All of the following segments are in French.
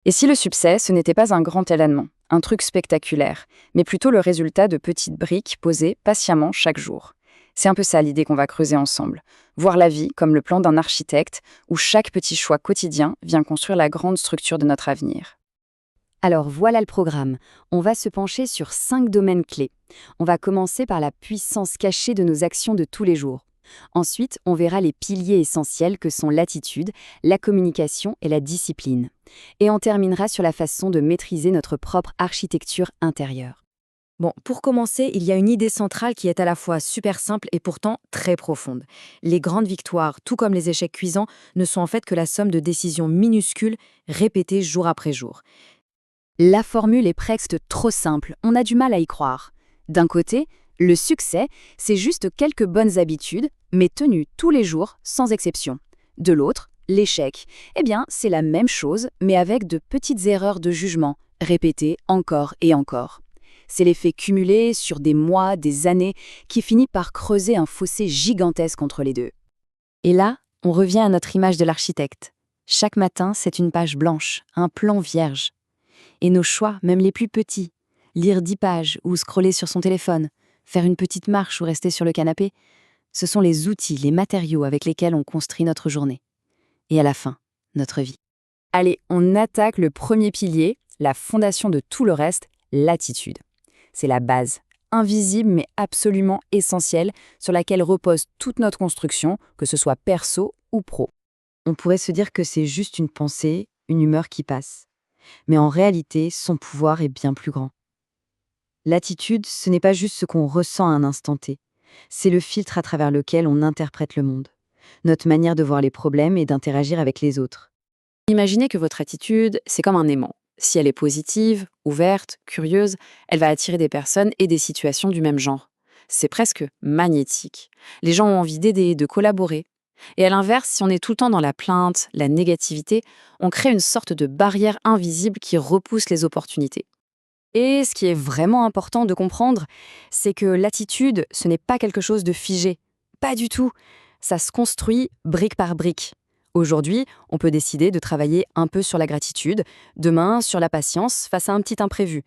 Et si le succès, ce n'était pas un grand événement, un truc spectaculaire, mais plutôt le résultat de petites briques posées patiemment chaque jour? C'est un peu ça l'idée qu'on va creuser ensemble. Voir la vie comme le plan d'un architecte, où chaque petit choix quotidien vient construire la grande structure de notre avenir. Alors voilà le programme. On va se pencher sur 5 domaines clés. On va commencer par la puissance cachée de nos actions de tous les jours. Ensuite, on verra les piliers essentiels que sont l'attitude, la communication et la discipline. Et on terminera sur la façon de maîtriser notre propre architecture intérieure. Bon, pour commencer, il y a une idée centrale qui est à la fois super simple et pourtant très profonde. Les grandes victoires, tout comme les échecs cuisants, ne sont en fait que la somme de décisions minuscules répétées jour après jour. La formule est presque trop simple, on a du mal à y croire. D'un côté, le succès, c'est juste quelques bonnes habitudes, mais tenues tous les jours, sans exception. De l'autre, l'échec, eh bien, c'est la même chose, mais avec de petites erreurs de jugement, répétées encore et encore. C'est l'effet cumulé sur des mois, des années, qui finit par creuser un fossé gigantesque entre les deux. Et là, on revient à notre image de l'architecte. Chaque matin, c'est une page blanche, un plan vierge. Et nos choix, même les plus petits, lire 10 pages ou scroller sur son téléphone, faire une petite marche ou rester sur le canapé, ce sont les outils, les matériaux avec lesquels on construit notre journée. Et à la fin, notre vie. Allez, on attaque le premier pilier, la fondation de tout le reste, l'attitude. C'est la base, invisible mais absolument essentielle, sur laquelle repose toute notre construction, que ce soit perso ou pro. On pourrait se dire que c'est juste une pensée, une humeur qui passe. Mais en réalité, son pouvoir est bien plus grand. L'attitude, ce n'est pas juste ce qu'on ressent à un instant T. C'est le filtre à travers lequel on interprète le monde. Notre manière de voir les problèmes et d'interagir avec les autres. Imaginez que votre attitude, c'est comme un aimant. Si elle est positive, ouverte, curieuse, elle va attirer des personnes et des situations du même genre. C'est presque magnétique. Les gens ont envie d'aider, de collaborer. Et à l'inverse, si on est tout le temps dans la plainte, la négativité, on crée une sorte de barrière invisible qui repousse les opportunités. Et ce qui est vraiment important de comprendre, c'est que l'attitude, ce n'est pas quelque chose de figé. Pas du tout. Ça se construit brique par brique. Aujourd'hui, on peut décider de travailler un peu sur la gratitude, demain sur la patience face à un petit imprévu.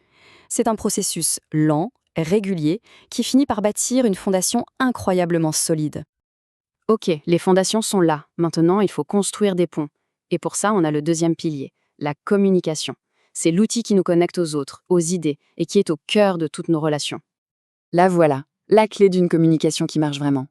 C'est un processus lent, régulier, qui finit par bâtir une fondation incroyablement solide. Ok, les fondations sont là. Maintenant, il faut construire des ponts. Et pour ça, on a le deuxième pilier, la communication. C'est l'outil qui nous connecte aux autres, aux idées, et qui est au cœur de toutes nos relations. Là voilà, la clé d'une communication qui marche vraiment.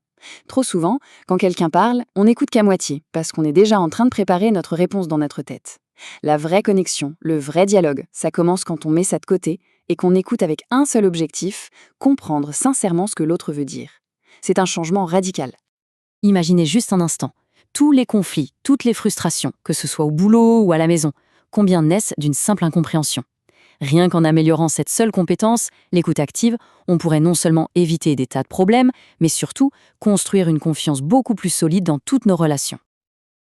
Trop souvent, quand quelqu'un parle, on n'écoute qu'à moitié, parce qu'on est déjà en train de préparer notre réponse dans notre tête. La vraie connexion, le vrai dialogue, ça commence quand on met ça de côté et qu'on écoute avec un seul objectif, comprendre sincèrement ce que l'autre veut dire. C'est un changement radical. Imaginez juste un instant. Tous les conflits, toutes les frustrations, que ce soit au boulot ou à la maison, combien naissent d'une simple incompréhension. Rien qu'en améliorant cette seule compétence, l'écoute active, on pourrait non seulement éviter des tas de problèmes, mais surtout construire une confiance beaucoup plus solide dans toutes nos relations.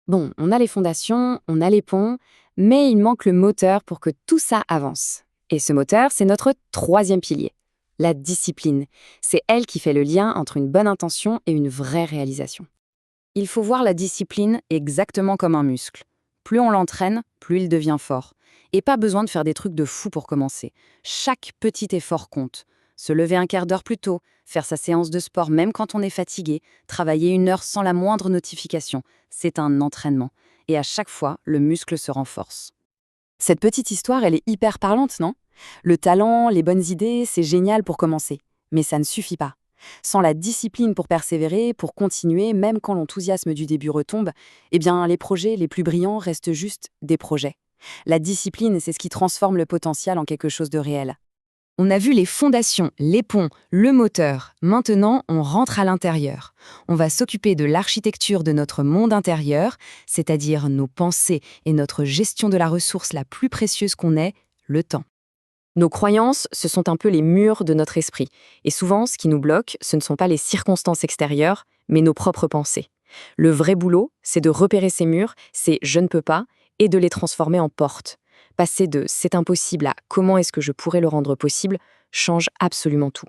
Bon, on a les fondations, on a les ponts, mais il manque le moteur pour que tout ça avance. Et ce moteur, c'est notre troisième pilier, la discipline. C'est elle qui fait le lien entre une bonne intention et une vraie réalisation. Il faut voir la discipline exactement comme un muscle. Plus on l'entraîne, plus il devient fort. Et pas besoin de faire des trucs de fou pour commencer. Chaque petit effort compte. Se lever un quart d'heure plus tôt, faire sa séance de sport même quand on est fatigué, travailler 1 heure sans la moindre notification, c'est un entraînement. Et à chaque fois, le muscle se renforce. Cette petite histoire, elle est hyper parlante, non? Le talent, les bonnes idées, c'est génial pour commencer. Mais ça ne suffit pas. Sans la discipline pour persévérer, pour continuer, même quand l'enthousiasme du début retombe, eh bien, les projets les plus brillants restent juste des projets. La discipline, c'est ce qui transforme le potentiel en quelque chose de réel. On a vu les fondations, les ponts, le moteur. Maintenant, on rentre à l'intérieur. On va s'occuper de l'architecture de notre monde intérieur, c'est-à-dire nos pensées et notre gestion de la ressource la plus précieuse qu'on ait, le temps. Nos croyances, ce sont un peu les murs de notre esprit. Et souvent, ce qui nous bloque, ce ne sont pas les circonstances extérieures, mais nos propres pensées. Le vrai boulot, c'est de repérer ces murs, c'est « je ne peux pas » et de les transformer en portes. Passer de « c'est impossible » à « comment est-ce que je pourrais le rendre possible » change absolument tout.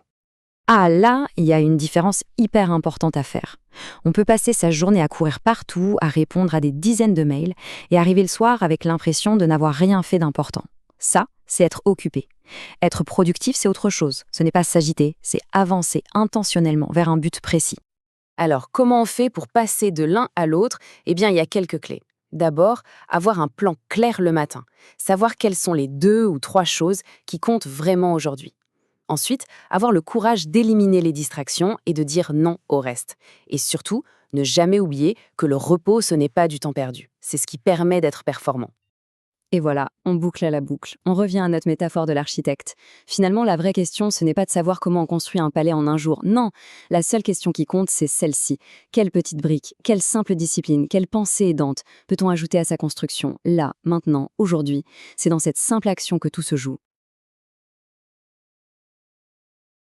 Ah là, il y a une différence hyper importante à faire. On peut passer sa journée à courir partout, à répondre à des dizaines de mails, et arriver le soir avec l'impression de n'avoir rien fait d'important. Ça, c'est être occupé. Être productif, c'est autre chose. Ce n'est pas s'agiter, c'est avancer intentionnellement vers un but précis. Alors, comment on fait pour passer de l'un à l'autre? Eh bien, il y a quelques clés. D'abord, avoir un plan clair le matin. Savoir quelles sont les 2 ou 3 choses qui comptent vraiment aujourd'hui. Ensuite, avoir le courage d'éliminer les distractions et de dire non au reste. Et surtout, ne jamais oublier que le repos, ce n'est pas du temps perdu. C'est ce qui permet d'être performant. Et voilà, on boucle à la boucle. On revient à notre métaphore de l'architecte. Finalement, la vraie question, ce n'est pas de savoir comment on construit un palais en un jour. Non, la seule question qui compte, c'est celle-ci. Quelle petite brique, quelle simple discipline, quelle pensée aidante peut-on ajouter à sa construction, là, maintenant, aujourd'hui? C'est dans cette simple action que tout se joue.